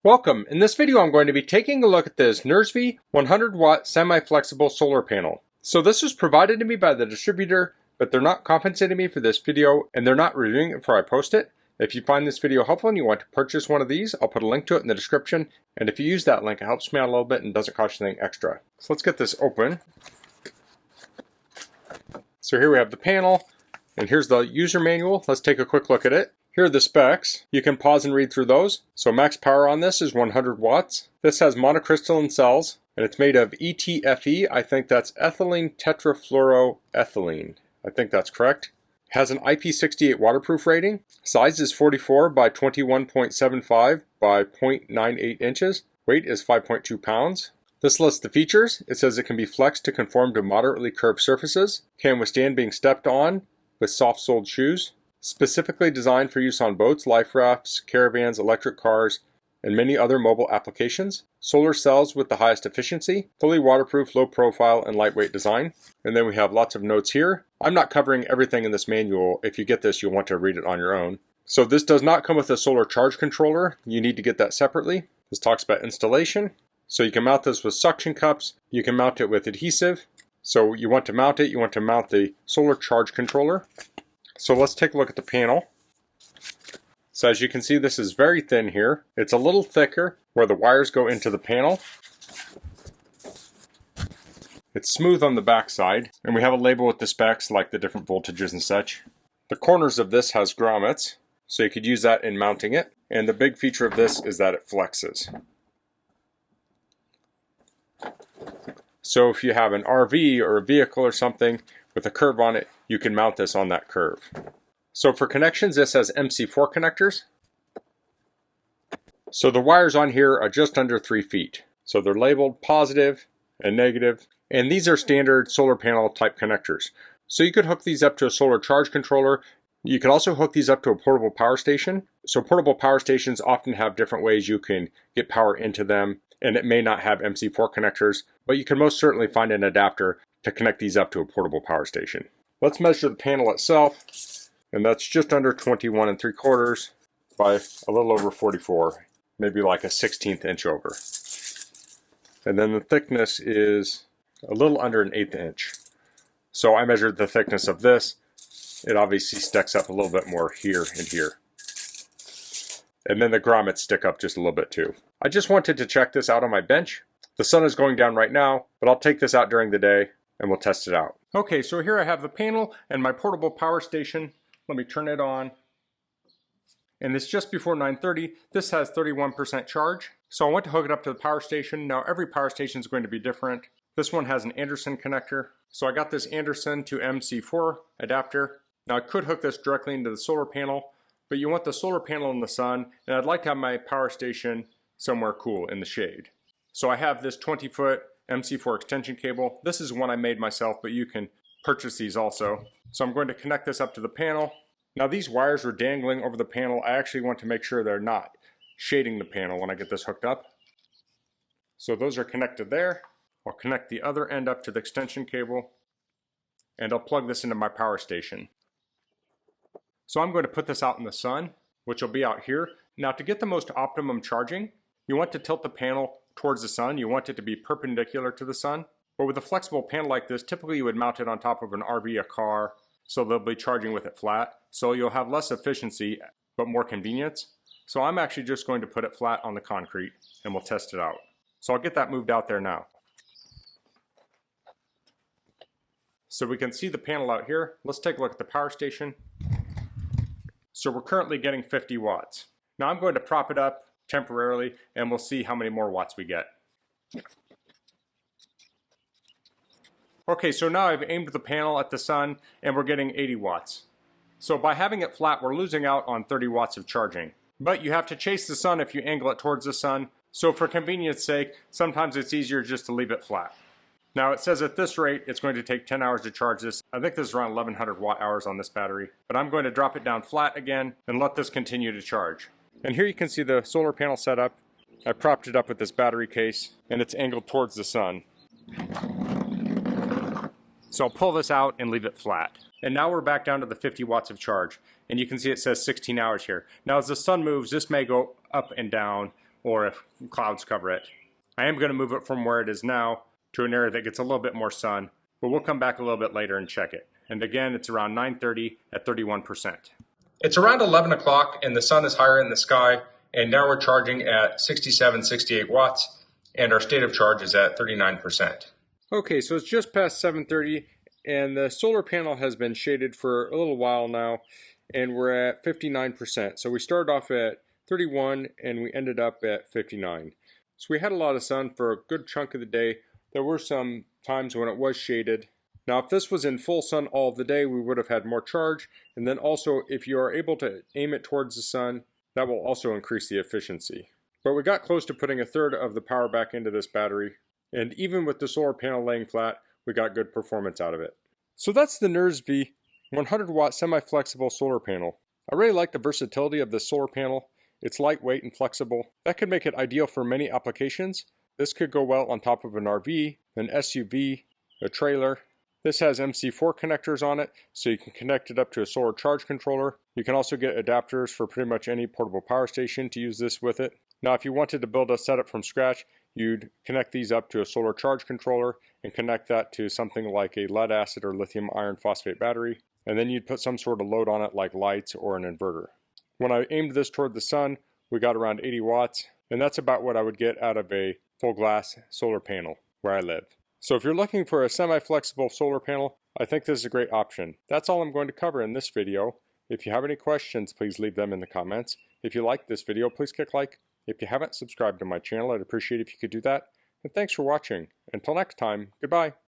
Welcome. In this video I'm going to be taking a look at this NURZVIY 100W semi-flexible solar panel. So this was provided to me by the distributor, but they're not compensating me for this video and they're not reviewing it before I post it. If you find this video helpful and you want to purchase one of these, I'll put a link to it in the description, and if you use that link it helps me out a little bit and doesn't cost you anything extra. So let's get this open. So here we have the panel, and here's the user manual. Let's take a quick look at it. Here are the specs. You can pause and read through those. So max power on this is 100 watts. This has monocrystalline cells, and it's made of ETFE. I think that's ethylene tetrafluoroethylene. I think that's correct. It has an IP68 waterproof rating. Size is 44 by 21.75 by 0.98 inches. Weight is 5.2 pounds. This lists the features. It says it can be flexed to conform to moderately curved surfaces, can withstand being stepped on with soft-soled shoes, specifically designed for use on boats, life rafts, caravans, electric cars, and many other mobile applications. Solar cells with the highest efficiency, fully waterproof, low profile, and lightweight design. And then we have lots of notes here. I'm not covering everything in this manual. If you get this, you'll want to read it on your own. So this does not come with a solar charge controller. You need to get that separately. This talks about installation. So you can mount this with suction cups. You can mount it with adhesive. So you want to mount it, you want to mount the solar charge controller. So let's take a look at the panel. So as you can see, this is very thin here. It's a little thicker where the wires go into the panel. It's smooth on the back side, and we have a label with the specs like the different voltages and such. The corners of this has grommets, so you could use that in mounting it. And the big feature of this is that it flexes. So if you have an RV or a vehicle or something with a curve on it, you can mount this on that curve. So for connections, this has MC4 connectors. So the wires on here are just under 3 feet. So they're labeled positive and negative, and these are standard solar panel type connectors. So you could hook these up to a solar charge controller. You could also hook these up to a portable power station. So portable power stations often have different ways you can get power into them, and it may not have MC4 connectors, but you can most certainly find an adapter to connect these up to a portable power station. Let's measure the panel itself, and that's just under 21 3/4 by a little over 44, maybe like a 1/16 inch over. And then the thickness is a little under an 1/8 inch. So I measured the thickness of this. It obviously sticks up a little bit more here and here. And then the grommets stick up just a little bit too. I just wanted to check this out on my bench. The sun is going down right now, but I'll take this out during the day and we'll test it out. Okay, so here I have the panel and my portable power station. Let me turn it on. And it's just before 9:30. This has 31% charge. So I went to hook it up to the power station. Now every power station is going to be different. This one has an Anderson connector. So I got this Anderson to MC4 adapter. Now I could hook this directly into the solar panel, but you want the solar panel in the sun, and I'd like to have my power station somewhere cool in the shade. So I have this 20-foot MC4 extension cable. This is one I made myself, but you can purchase these also. So I'm going to connect this up to the panel. Now these wires are dangling over the panel. I actually want to make sure they're not shading the panel when I get this hooked up. So those are connected there. I'll connect the other end up to the extension cable, and I'll plug this into my power station. So I'm going to put this out in the sun, which will be out here. Now to get the most optimum charging, you want to tilt the panel towards the sun. You want it to be perpendicular to the sun. But with a flexible panel like this, typically you would mount it on top of an RV, a car, so they'll be charging with it flat. So you'll have less efficiency, but more convenience. So I'm actually just going to put it flat on the concrete, and we'll test it out. So I'll get that moved out there now. So we can see the panel out here. Let's take a look at the power station. So we're currently getting 50 watts. Now I'm going to prop it up temporarily and we'll see how many more watts we get. Okay, so now I've aimed the panel at the sun and we're getting 80 watts. So by having it flat, we're losing out on 30 watts of charging. But you have to chase the sun if you angle it towards the sun. So for convenience sake, sometimes it's easier just to leave it flat. Now it says at this rate, it's going to take 10 hours to charge this. I think this is around 1100 watt hours on this battery, but I'm going to drop it down flat again and let this continue to charge. And here you can see the solar panel setup. I propped it up with this battery case and it's angled towards the sun. So I'll pull this out and leave it flat. And now we're back down to the 50 watts of charge. And you can see it says 16 hours here. Now as the sun moves, this may go up and down, or if clouds cover it. I am going to move it from where it is now to an area that gets a little bit more sun, but we'll come back a little bit later and check it. And again, it's around 9:30 at 31%. It's around 11 o'clock and the sun is higher in the sky, and now we're charging at 67, 68 watts, and our state of charge is at 39%. Okay, so it's just past 7:30, and the solar panel has been shaded for a little while now, and we're at 59%. So we started off at 31 and we ended up at 59. So we had a lot of sun for a good chunk of the day. There were some times when it was shaded. Now if this was in full sun all of the day, we would have had more charge, and then also if you are able to aim it towards the sun, that will also increase the efficiency. But we got close to putting a third of the power back into this battery, and even with the solar panel laying flat, we got good performance out of it. So that's the NURZVIY 100-watt semi-flexible solar panel. I really like the versatility of this solar panel. It's lightweight and flexible. That could make it ideal for many applications. This could go well on top of an RV, an SUV, a trailer. This has MC4 connectors on it, so you can connect it up to a solar charge controller. You can also get adapters for pretty much any portable power station to use this with it. Now if you wanted to build a setup from scratch, you'd connect these up to a solar charge controller and connect that to something like a lead acid or lithium iron phosphate battery, and then you'd put some sort of load on it like lights or an inverter. When I aimed this toward the sun, we got around 80 watts, and that's about what I would get out of a full glass solar panel where I live. So if you're looking for a semi-flexible solar panel, I think this is a great option. That's all I'm going to cover in this video. If you have any questions, please leave them in the comments. If you liked this video, please click like. If you haven't subscribed to my channel, I'd appreciate if you could do that. And thanks for watching. Until next time, goodbye.